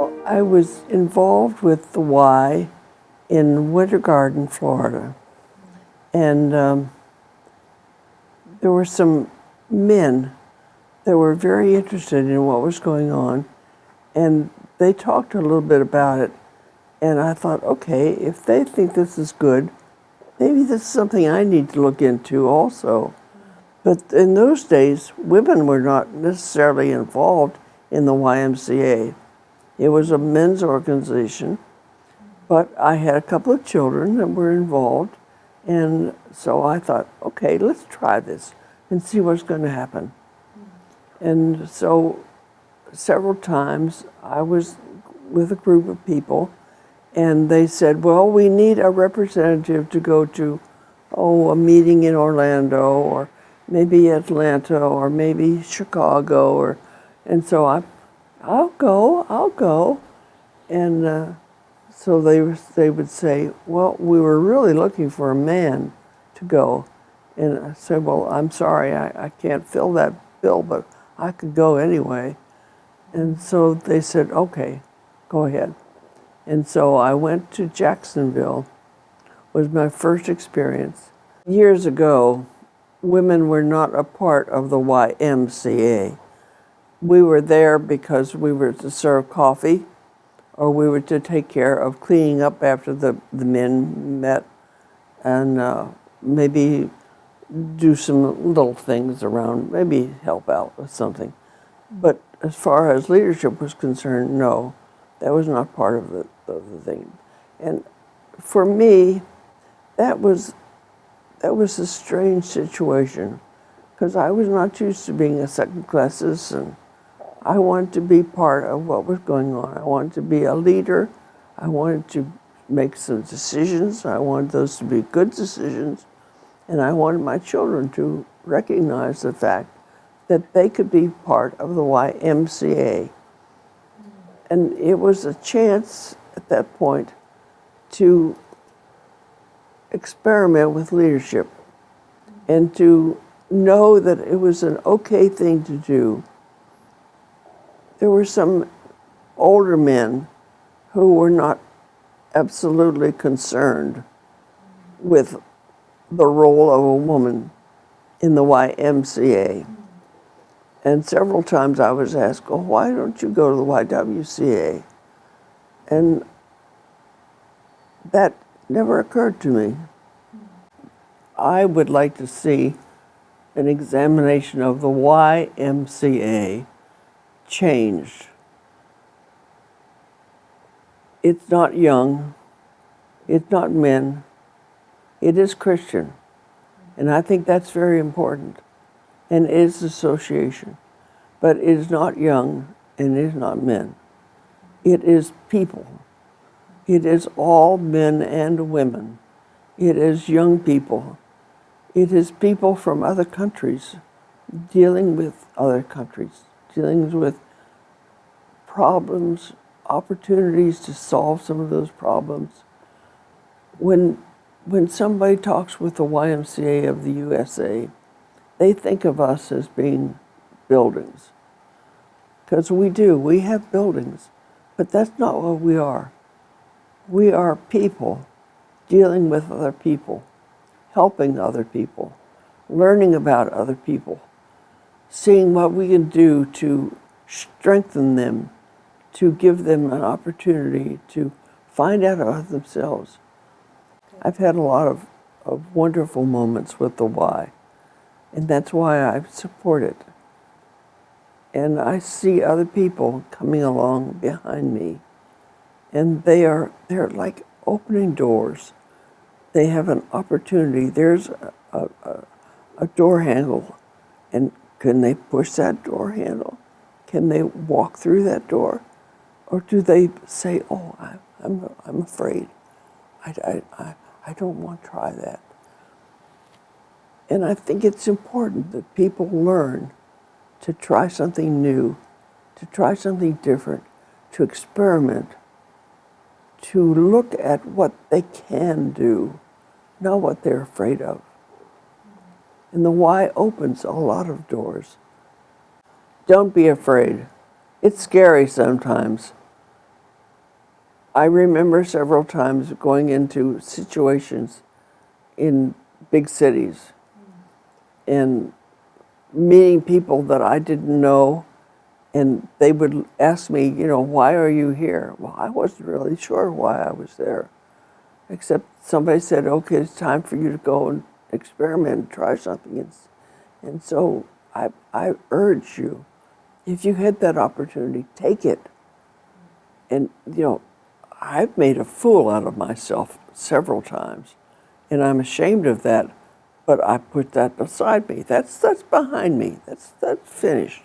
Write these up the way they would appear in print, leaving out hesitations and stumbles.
Well, I was involved with the Y in Winter Garden, Florida. And there were some men that were very interested in what was going on. And they talked a little bit about it. And I thought, okay, if they think this is good, maybe this is something I need to look into also. But in those days, women were not necessarily involved in the YMCA. It was a men's organization, but I had a couple of children that were involved, and so I thought, okay, let's try this and see what's going to happen. And so several times I was with a group of people, and they said, well, we need a representative to go to, a meeting in Orlando, or maybe Atlanta, or maybe Chicago, and so I'll go. And so they would say, well, we were really looking for a man to go. And I said, well, I'm sorry, I can't fill that bill, but I could go anyway. And so they said, okay, go ahead. And so I went to Jacksonville. It was my first experience. Years ago, women were not a part of the YMCA. We were there because we were to serve coffee, or we were to take care of cleaning up after the men met, and maybe do some little things around, maybe help out with something. But as far as leadership was concerned, no, that was not part of the thing. And for me, that was a strange situation, because I was not used to being a second-class citizen. I wanted to be part of what was going on. I wanted to be a leader. I wanted to make some decisions. I wanted those to be good decisions. And I wanted my children to recognize the fact that they could be part of the YMCA. And it was a chance at that point to experiment with leadership and to know that it was an okay thing to do. There were some older men who were not absolutely concerned with the role of a woman in the YMCA. And several times I was asked, well, why don't you go to the YWCA? And that never occurred to me. I would like to see an examination of the YMCA changed. It's not young, it's not men, it is Christian. And I think that's very important. And it is association. But it is not young and it is not men. It is people. It is all men and women. It is young people. It is people from other countries dealing with other countries, dealing with problems, opportunities to solve some of those problems. When somebody talks with the YMCA of the USA, they think of us as being buildings. Because we do, we have buildings, but that's not what we are. We are people dealing with other people, helping other people, learning about other people, seeing what we can do to strengthen them, to give them an opportunity to find out about themselves. I've had a lot of wonderful moments with the Y, and that's why I support it. And I see other people coming along behind me, and they're like opening doors. They have an opportunity. There's a door handle, and can they push that door handle? Can they walk through that door? Or do they say, oh, I'm afraid. I don't want to try that. And I think it's important that people learn to try something new, to try something different, to experiment, to look at what they can do, not what they're afraid of. And the Y opens a lot of doors. Don't be afraid. It's scary sometimes, I remember several times going into situations in big cities and meeting people that I didn't know, and they would ask me, why are you here? Well, I wasn't really sure why I was there, except somebody said, okay, it's time for you to go and experiment and try something. And so I urge you, if you had that opportunity, take it. And, I've made a fool out of myself several times, and I'm ashamed of that, but I put that beside me. That's behind me. That's finished.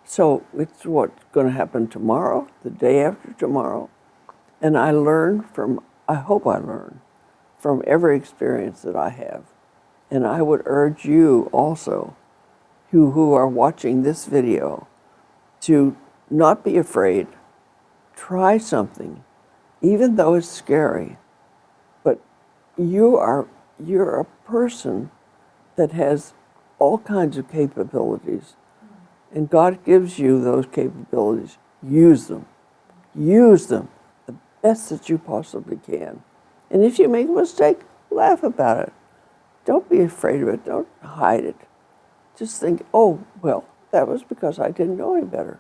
So it's what's going to happen tomorrow, the day after tomorrow, and I hope I learn from every experience that I have. And I would urge you also, who are watching this video, to not be afraid. Try something, even though it's scary. But you're a person that has all kinds of capabilities, and God gives you those capabilities. Use them. Use them the best that you possibly can. And if you make a mistake, laugh about it. Don't be afraid of it. Don't hide it. Just think, oh, well, that was because I didn't know any better.